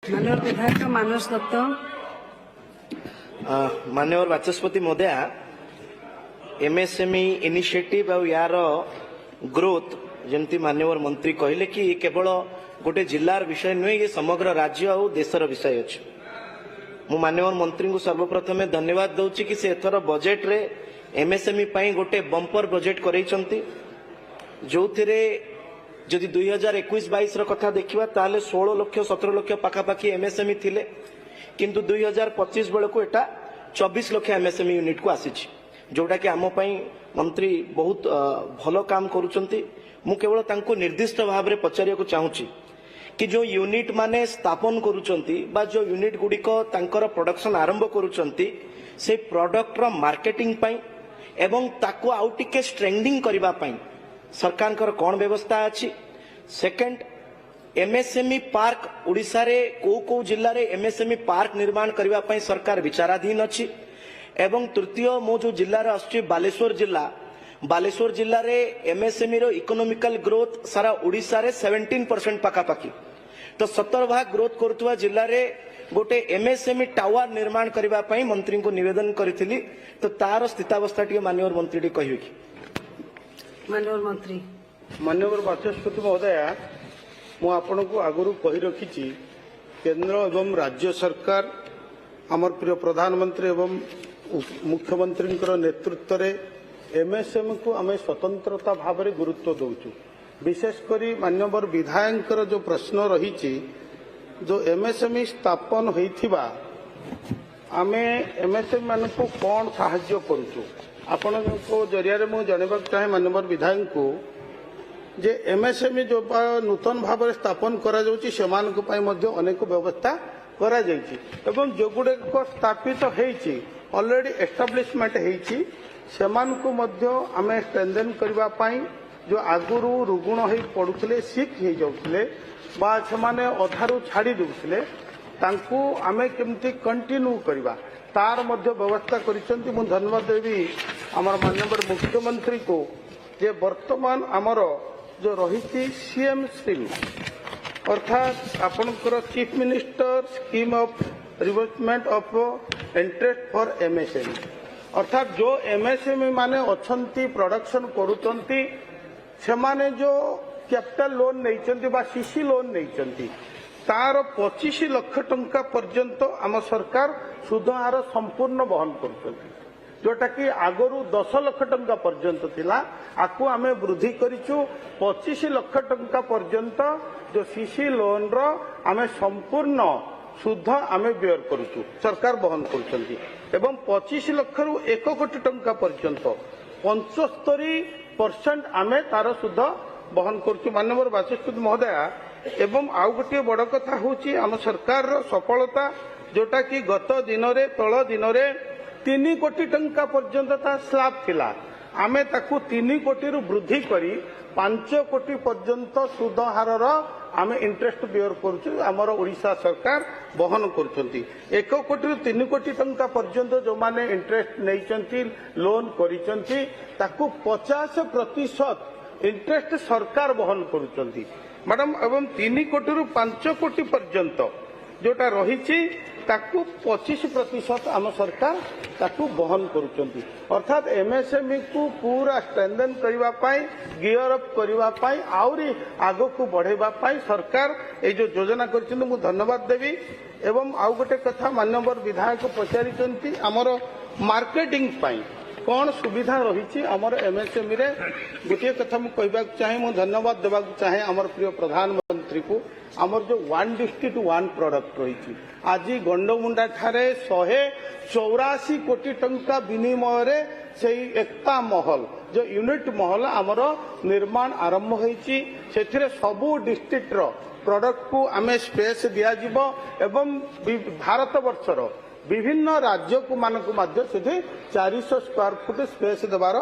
माननीय विधायक मानस दत्त। माननीय बाचस्पति महोदय, एमएसएमई इनिशिएटिव और यार ग्रोथ जमती माननीय मंत्री कहले कि केवल गोटे जिलार विषय नुहे, ये समग्र राज्य और देशर विषय अच्छे। मु माननीय मंत्री को सर्वप्रथमे धन्यवाद दूची कि से एथर बजेट रे एमएसएमई पाई गोटे बंपर बजेट करैचंती, जो थिरे जदि 2021-22 कथा देखिबा ताले 16 लाख 17 लाख पाखापाखी एमएसएमई थिले, किंतु 2025 बेल को एटा 24 लाख एमएसएमई यूनिट को आसीछि, जोटा कि आम पई मंत्री बहुत भलो काम करूचंती। मु केवल तांको निर्दिष्ट भाव रे पचारिया को चाहूची कि जो यूनिट माने स्थापन करूचंती बा जो यूनिट गुडिक तांकर प्रोडक्शन आरंभ करूचंती, से प्रोडक्ट रो मार्केटिंग पई एवं ताको आउ टिके स्ट्रेंथनिंग करबा पई सरकार कौन व्यवस्था अच्छी। सेकंड, एमएसएमई पार्क उड़ीसा रे को जिल्ला रे एमएसएमई पार्क निर्माण करबा पई सरकार विचाराधीन अच्छी। एवं तृतीय, मो जो जिल्ला रे आछि बालेश्वर जिल्ला रे एमएसएमई रो इकोनॉमिकल ग्रोथ सारा उड़ीसा रे 17% पाखापाखी, तो 17% ग्रोथ करथुवा जिल्ला रे गोटे एमएसएमई टावर निर्माण करबा पई मंत्री को निवेदन करिथिली, तो तार स्थितावस्था टी माननीय मंत्री टी कहिवे कि? माननीय मंत्री। माननीय बाचस्पति महोदय, मु आपण को आगु कही रखी केंद्र एवं राज्य सरकार आमर प्रिय प्रधानमंत्री एवं मुख्यमंत्री नेतृत्व रे एमएसएमई को आम स्वतंत्रता भाव में गुरुत्व दौचु। विशेषकर माननीय विधायक जो प्रश्न रही जो एमएसएमई स्थापन होइथिबा आमे एमएसएमई मान को कौन साहाय्य करूचु, आपण को जरिया मु जानवा चाहे माननीय विधायक को जे एमएसएमई जो नूतन भाव में स्थापन करा जाउची सेमान को पाई मध्य अनेक व्यवस्था करा जाइची एवं जो गुडे को स्थापित हेची ऑलरेडी एस्टाब्लिशमेंट हेची सेमान को मध्य आमे स्ट्रेंथन करबा पाई जो आगुरु रुगुण होई पडुथले सिक हे जाउथले बा सेमाने अधारु छाड़ी देउथले तांकू आमे केमती कंटिन्यू करबा तार मध्य व्यवस्था करिसंती। मु धन्यवाद देवी आमर माननीय मुख्यमंत्री को जे वर्तमान आमर जो रही सीएम स्कीम अर्थात आपनकर chief minister scheme of reimbursement of interest for MSME, अर्थात जो एमएसएमई माने अछंती प्रोडक्शन करूचंती सेमाने जो कैपिटल लोन नैचंती बा सीसी लोन नैचंती तार 25 लाख टंका पर्यंत आम सरकार सुध हार संपूर्ण बहन करुचंती, जोटा कि आगरू 10 लाख टंका पर्यंत थिला आकु आमे वृद्धि करिछु 25 लाख टंका पर्यंत जो सीसी लोन रो आमे संपूर्ण सुध आमे बेयर करुछु, सरकार बहन करुचंती एवं 25 लाख रु 1 कोटी टंका पर्यंत 75% आमे तार सुध बहन करुछु। माननीय बाचस्पति महोदय, एवं आउ गोटे बड़ कथा होची आम सरकार सफलता जोटा कि गत दिन रे तळ दिन रे 3 कोटी टंका पर्यंत ता स्लैब थिला, आमे ताकू 3 कोटी रु वृद्धि करी 5 कोटी पर्यंत सुध हारर आमे इंटरेस्ट बेयर करूछु, आमर ओडिशा सरकार बहन करूछंती। 1 कोटी रु 3 कोटी टंका पर्यंत जो माने इंटरेस्ट नैचंती लोन करिसंती ताकू 50% इंटरेस्ट सरकार बहन करूचंती मैडम, एवं 3 कोटी रु 5 कोटी पर्यंत जोटा रही ताकू 25% आम सरकार ताकू बहन करूचंती। अर्थात एमएसएमई को पूरा स्ट्रेंथन करबा पाई गियर अप करबा पाई आउरी आगो को बढ़ेबा पाई सरकार ए जो योजना करछन मु धन्यवाद देवी। एवं आउ गोटे कथा माननीय विधायक पचारिचंती आमर मार्केटिंग पाई कौन सुविधा रही आमर एमएसएमई रे, गोटे कथा मु कहबा चाहे मु धन्यवाद देबा चाहे आमर प्रिय प्रधानमंत्री को आमर जो 1 डिस्ट्रिक्ट 1 प्रोडक्ट रही आज गंडमुंडा ठारे 184 कोटी टंका विनिमय रे सेही एकता महल जो यूनिट महल आमर निर्माण आरंभ होईची, सेथिरे सबु डिस्ट्रिक्ट रो प्रोडक्ट को आमे स्पेस दिया जिवो एवं भारत वर्षर विभिन्न राज्य को मानक मध्य से 400 स्क्वायर फुट स्पेस देवार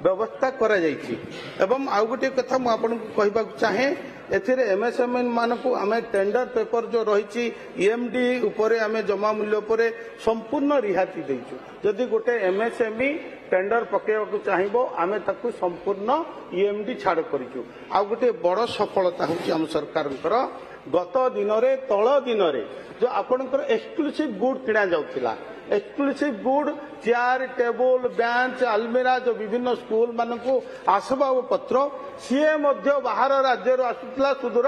व्यवस्था करा जायछि। एवं आउ गोटे कथा मु आपन को कहबा चाहे एथिरे एमएसएमई मानकु आमे टेंडर पेपर जो रही ईएमडी उपरे आमे जमा मूल्य उपरे संपूर्ण रिहाती देइछु। जदि गोटे एमएसएमई टेंडर पकेबाकू चाहिबो आमे ताकू संपूर्ण ईएमडी छाड़ करिछु। आ गोटे बड़ सफलता होछि आम सरकारଙ୍କର गत दिन तल दिन जो आपणकर एक्सक्लूसिव गुड किणा जाउथिला exclusive good chair table bench आलमीरा जो विभिन्न स्कूल मानक आसबाब पत्र सीए बाहर राज्य आसुला सुदूर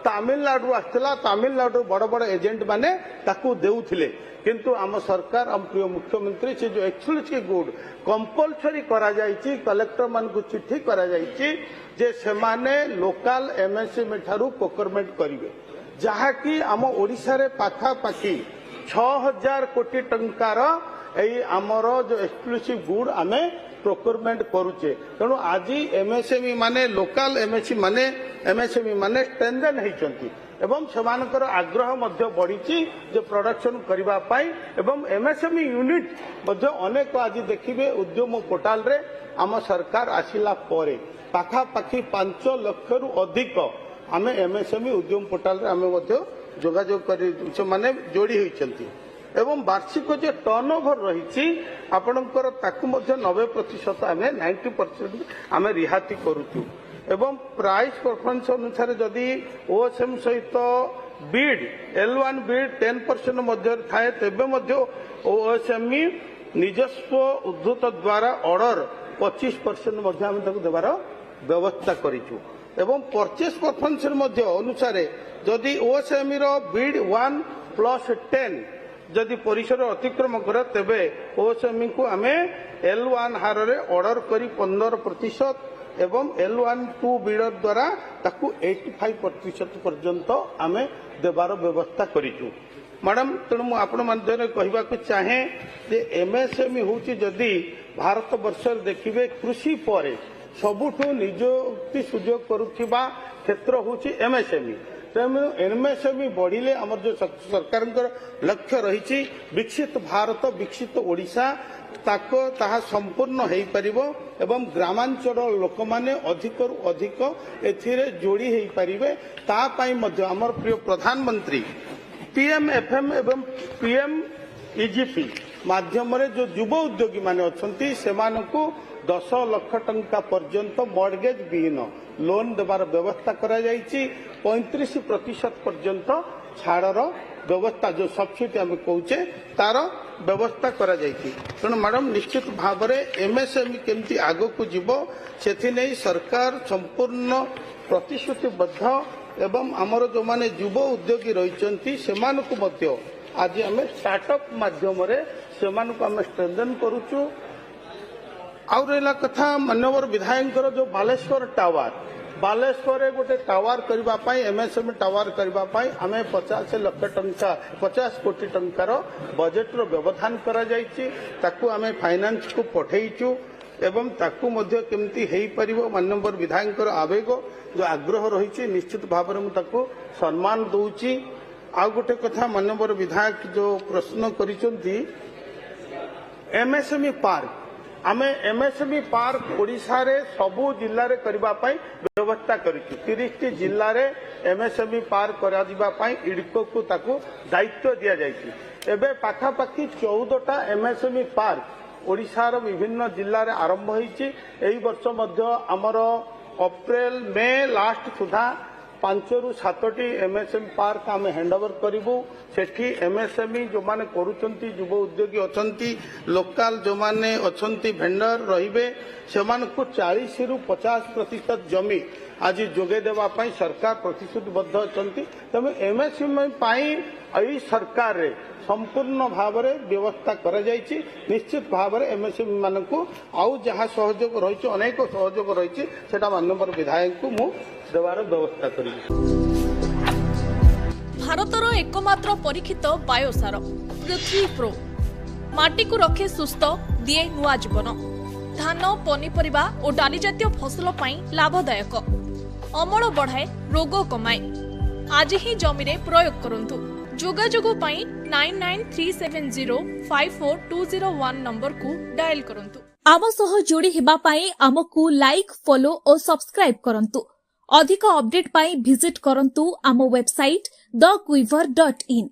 तमिलनाडु आसला तमिलनाडु बड़ बड़ एजेंट माने ताकू देउथिले किंतु आम सरकार आम प्रिय मुख्यमंत्री से जो एक्सक्लूसिव गुड कंपलसरी करा जायछि कलेक्टर मान को चिट्ठी करा जायछि जे सेमाने लोकल एमएसएमई ठारू प्रोक्योरमेंट करिवे जहाँकि आम ओडिशा रे पाखा पाखी 6000 कोटी टंकार एई आमर जो एक्सक्लूसिव गुड आमे प्रोक्योरमेंट करूचे तेणु आज एमएसएमई माने लोकल एमएसएमई माने स्ट्रेंथन होइचंती एवं सेमानकर आग्रह मध्य बढ़ी जो प्रोडक्शन करबा पाई एवं एमएसएमई यूनिट मध्य अनेक आज देखिबे उद्यम पोर्टाल रे आम सरकार आसिला परे पाखा पाखी 5 लाख रु अधिक आमे एमएसएमई उद्यम पोर्टाल रे आमे मध्य जोगाजोग करी से माने जोड़ी होइचंती एवं वार्षिक जो टर्नओवर रही आपणकर ताकू मध्य 90% आमे 90% आमे रिहाती करूचु एवं प्राइस परफॉर्मेंस अनुसार जदि ओएसएम सहित बीड L1 बीड 10% मध्य थाए तेबे मध्य ओएसएमई निजस्व उद्धृत द्वारा ऑर्डर 25% मध्य आमे ताकू देबार व्यवस्था करिचु एवं परचेस परफॉर्मेंस मध्य अनुसार जदि ओएसएमई रो बीड 1+10 जदि परिसर अतिक्रम करे तेबे ओएसएमई को आमे L1 हार रे ऑर्डर करी 15% एवं L1-2 बीडर द्वारा ताकू 85% पर्यंत आमे देबार व्यवस्था करिचु मैडम तेणु मु आपण माध्यम कहबा को चाहे जे एमएसएमई होची जदि भारत वर्ष देखिबे कृषि परे सबुठु निजुक्ति सुयोग करुथिबा क्षेत्र होची एमएसएमई तेणु एमएसएमई बढ़िले आमर जो सरकार लक्ष्य रही विकसित भारत विकसित ओडिशा ताको ताहा संपूर्ण हो पारिबो एवं ग्रामांचल लोक माने अधिक रु अधिक एथिरे जोड़ी हो पारिबे ता पई मध्य आमर प्रिय प्रधानमंत्री पीएमएफएम एवं पीएमईजीपी माध्यम रे जो युवा उद्योगी माने अछंती सेमानकु 10 लाख टंका पर्यंत मॉर्गेज विहीन लोन देवार व्यवस्था करा जायछि 35% पर्यंत छाड़र व्यवस्था जो सब्सिडी आम कहे तार व्यवस्था करा जायछि तेणु मैडम निश्चित भाव में एमएसएमई केमती आग को जीव से सरकार संपूर्ण प्रतिश्रुतिबद्ध एवं आमर जो माने युवा उद्योगी रही से आज आम स्टार्टअप माध्यम से स्ट्रेंथन करुचु आउ रहा कथा माननीय विधायक जो बालेश्वर टावर बालेश्वर गोटे टावर करने एमएसएमई टावर करने आम 50 लाख टंका 50 कोटी टंकार बजेट रो व्यवधान करा जायछि ताकू आम फाइनेंस को पठेइचु एवं ताकू मध्य केमती हेई परिबो माननीय विधायक आवेग जो आग्रह रही निश्चित भाव में ताकू सम्मान दउछि आउ गोटे कथा माननीय विधायक जो प्रश्न करिसंती एमएसएमई पार्क आमे एमएसएमई पार्क ओडिशा रे सबु जिल्ला रे करबा पई व्यवस्था करिछु 30 जिल्ला रे एमएसएमई पार्क करा दिबा पई इडको को ताकू दायित्व दिया जायछि एबे पाखा पाखी 14टा एमएसएमई पार्क ओडिशा रो विभिन्न जिल्ला रे आरंभ होईछि एई वर्ष मध्य हमर अप्रैल मे लास्ट सुधा 5 रु 7टी एमएसएमई पार्क आम हैंडओवर करूँ सेठी एमएसएमई जो माने करूचंती युव उद्योगी अछंती लोकल जो माने अछंती भेंडर रहिबे सेमानकु 40 रु 50% जमी आज जोगे देवा पई सरकार प्रतिश्रुतिबद्ध अछंती तमे एमएसएमई पाई एई सरकार रे संपूर्ण भाव में व्यवस्था करा जायछि निश्चित भाव में एमएसएमई मानकु आउ जहाँ सहयोग रही अनेक सहयोग रही सेटा माननीय विधायक को मु देवार व्यवस्था करी भारतर एकमात्र परीक्षित बायोसार पृथ्वी प्रो माटी को रखे सुस्थ दिए नुआ जीवन धान पनीपरिबा और डाली जातीय फसल पाई लाभदायक अमल बढ़ाए रोग कमाए आज ही जमी रे प्रयोग करंतु जोगाजोग पाई 9937054201 नंबर को डायल करंतु आम सह जोड़ी हेबा पाई आमकु लाइक फॉलो और सब्सक्राइब करंतु अधिक अपडेट पाई विजिट करंतु आम वेबसाइट thequiver.in